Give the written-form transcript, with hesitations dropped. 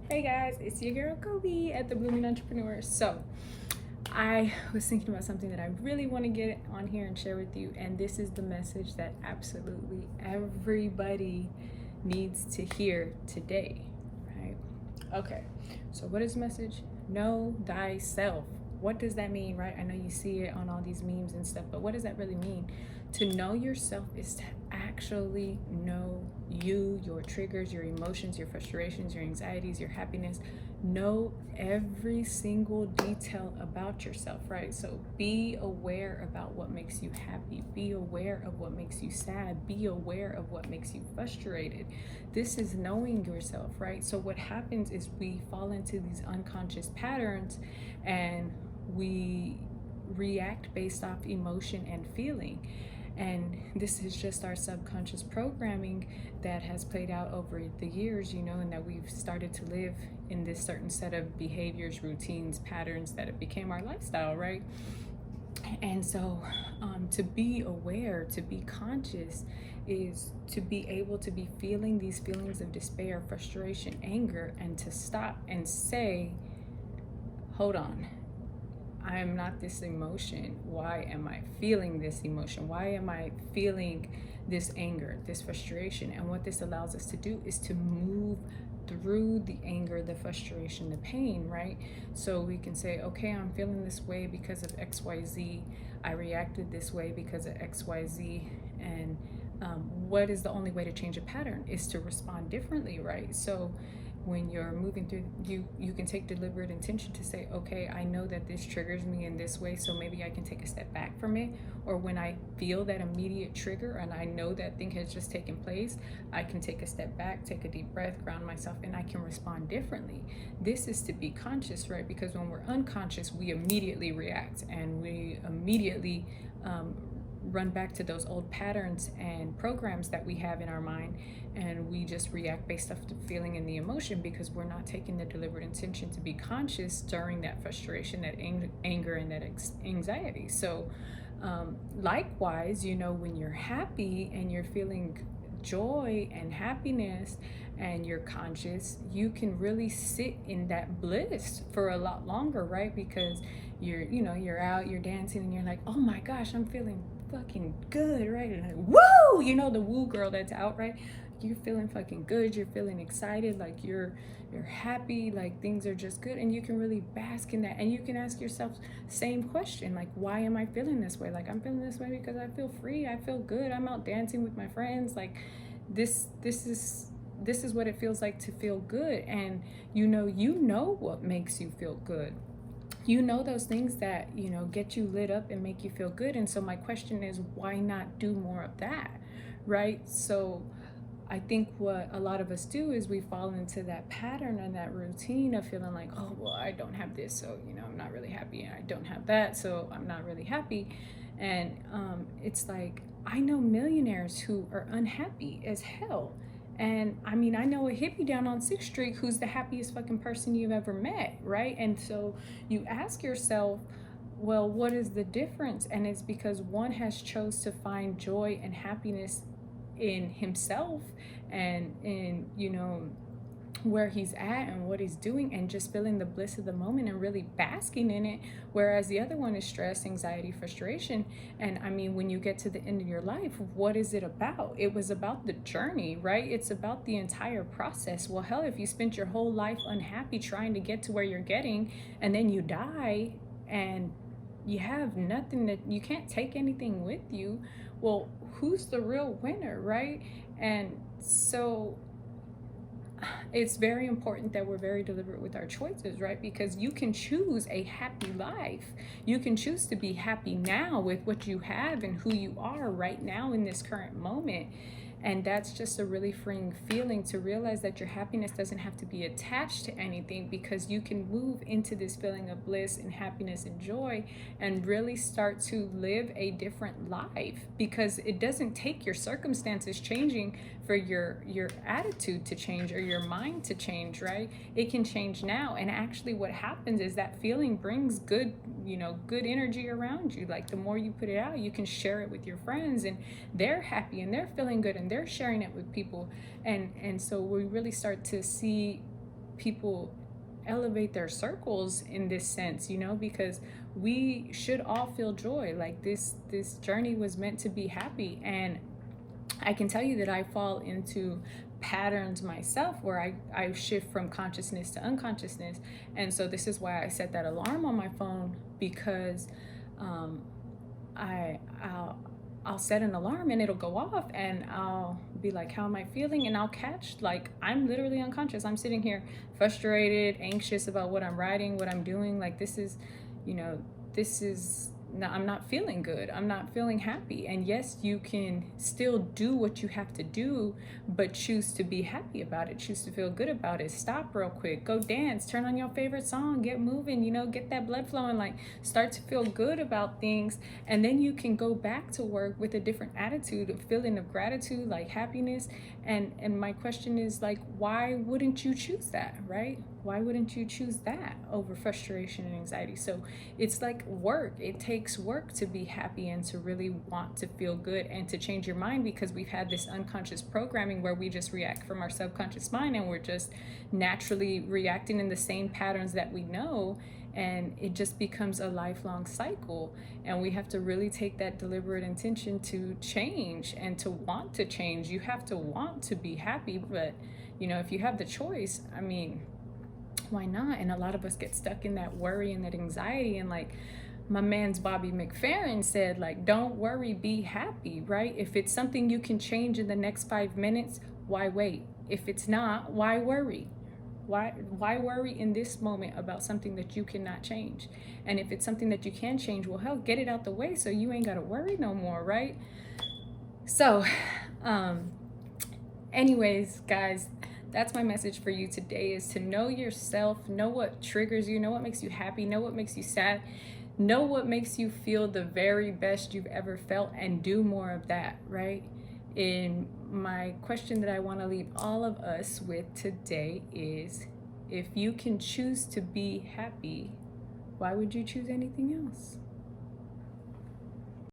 Hey guys, it's your girl Kobe at the Blooming Entrepreneur. So, I was thinking about something that I really want to get on here and share with you, and this is the message that absolutely everybody needs to hear today, right? Okay, so what is the message? Know thyself. What does that mean, right? I know you see it on all these memes and stuff, but what does that really mean? To know yourself is to actually know you, your triggers, your emotions, your frustrations, your anxieties, your happiness. Know every single detail about yourself, right? So be aware about what makes you happy. Be aware of what makes you sad. Be aware of what makes you frustrated. This is knowing yourself, right? So what happens is we fall into these unconscious patterns and we react based off emotion and feeling. And this is just our subconscious programming that has played out over the years, and that we've started to live in this certain set of behaviors, routines, patterns that it became our lifestyle, right? And so, to be aware, to be conscious, is to be able to be feeling these feelings of despair, frustration, anger, and to stop and say, hold on, I am not this emotion. Why am I feeling this emotion? Why am I feeling this anger, this frustration? And what this allows us to do is to move through the anger, the frustration, the pain, right? So we can say, okay, I'm feeling this way because of XYZ. I reacted this way because of XYZ. And what is the only way to change a pattern is to respond differently, right? So when you're moving through, you can take deliberate intention to say, okay, I know that this triggers me in this way, so maybe I can take a step back from it. Or when I feel that immediate trigger and I know that thing has just taken place, I can take a step back, take a deep breath, ground myself, and I can respond differently. This is to be conscious, right? Because when we're unconscious, we immediately react and we immediately run back to those old patterns and programs that we have in our mind, and we just react based off the feeling and the emotion because we're not taking the deliberate intention to be conscious during that frustration, that anger, and that anxiety. So likewise, when you're happy and you're feeling joy and happiness and you're conscious, you can really sit in that bliss for a lot longer, right? Because you're out, you're dancing, and you're like, oh my gosh, I'm feeling fucking good, right? And like, woo, the woo girl that's out, right? You're feeling fucking good, you're feeling excited, like you're happy, like things are just good, and you can really bask in that. And you can ask yourself same question, like, why am I feeling this way? Like, I'm feeling this way because I feel free, I feel good, I'm out dancing with my friends. Like, this is what it feels like to feel good. And you know what makes you feel good. Those things that get you lit up and make you feel good. And so my question is, why not do more of that, right? So I think what a lot of us do is we fall into that pattern and that routine of feeling like, oh, well, I don't have this, so I'm not really happy, and I don't have that, so I'm not really happy. And it's like, I know millionaires who are unhappy as hell. And I mean, I know a hippie down on 6th Street who's the happiest fucking person you've ever met, right? And so you ask yourself, well, what is the difference? And it's because one has chose to find joy and happiness in himself and in where he's at and what he's doing, and just feeling the bliss of the moment and really basking in it, whereas the other one is stress, anxiety, frustration. And I mean, when you get to the end of your life, what is it about? It was about the journey, right? It's about the entire process. Well, hell, if you spent your whole life unhappy trying to get to where you're getting, and then you die and you have nothing, that you can't take anything with you, well, who's the real winner, right? And so it's very important that we're very deliberate with our choices, right? Because you can choose a happy life. You can choose to be happy now with what you have and who you are right now in this current moment. And that's just a really freeing feeling, to realize that your happiness doesn't have to be attached to anything, because you can move into this feeling of bliss and happiness and joy and really start to live a different life, because it doesn't take your circumstances changing for your attitude to change or your mind to change, right? It can change now. And actually what happens is that feeling brings good energy around you. Like, the more you put it out, you can share it with your friends, and they're happy and they're feeling good and they're sharing it with people. And so we really start to see people elevate their circles in this sense, you know, because we should all feel joy. Like this journey was meant to be happy. And I can tell you that I fall into patterns myself where I shift from consciousness to unconsciousness. And so this is why I set that alarm on my phone, because um, I'll set an alarm and it'll go off and I'll be like, how am I feeling? And I'll catch, like, I'm literally unconscious. I'm sitting here frustrated, anxious about what I'm writing, what I'm doing. Like, this is, you know, this is no, I'm not feeling good. I'm not feeling happy. And yes, you can still do what you have to do, but choose to be happy about it. Choose to feel good about it. Stop real quick. Go dance. Turn on your favorite song. Get moving. You know, get that blood flowing. Like, start to feel good about things. And then you can go back to work with a different attitude, a feeling of gratitude, like happiness. And my question is, like, why wouldn't you choose that, right? Why wouldn't you choose that over frustration and anxiety? So it's like work. It takes work to be happy and to really want to feel good and to change your mind, because we've had this unconscious programming where we just react from our subconscious mind and we're just naturally reacting in the same patterns that we know. And it just becomes a lifelong cycle. And we have to really take that deliberate intention to change and to want to change. You have to want to be happy. But, you know, if you have the choice, I mean, why not? And a lot of us get stuck in that worry and that anxiety. And like my man's Bobby McFerrin said, like, don't worry, be happy, right? If it's something you can change in the next 5 minutes, why wait? If it's not, why worry? Why worry in this moment about something that you cannot change? And if it's something that you can change, well, hell, get it out the way so you ain't got to worry no more, right? So, anyways, guys, that's my message for you today, is to know yourself, know what triggers you, know what makes you happy, know what makes you sad, know what makes you feel the very best you've ever felt, and do more of that, right? And my question that I want to leave all of us with today is, if you can choose to be happy, why would you choose anything else?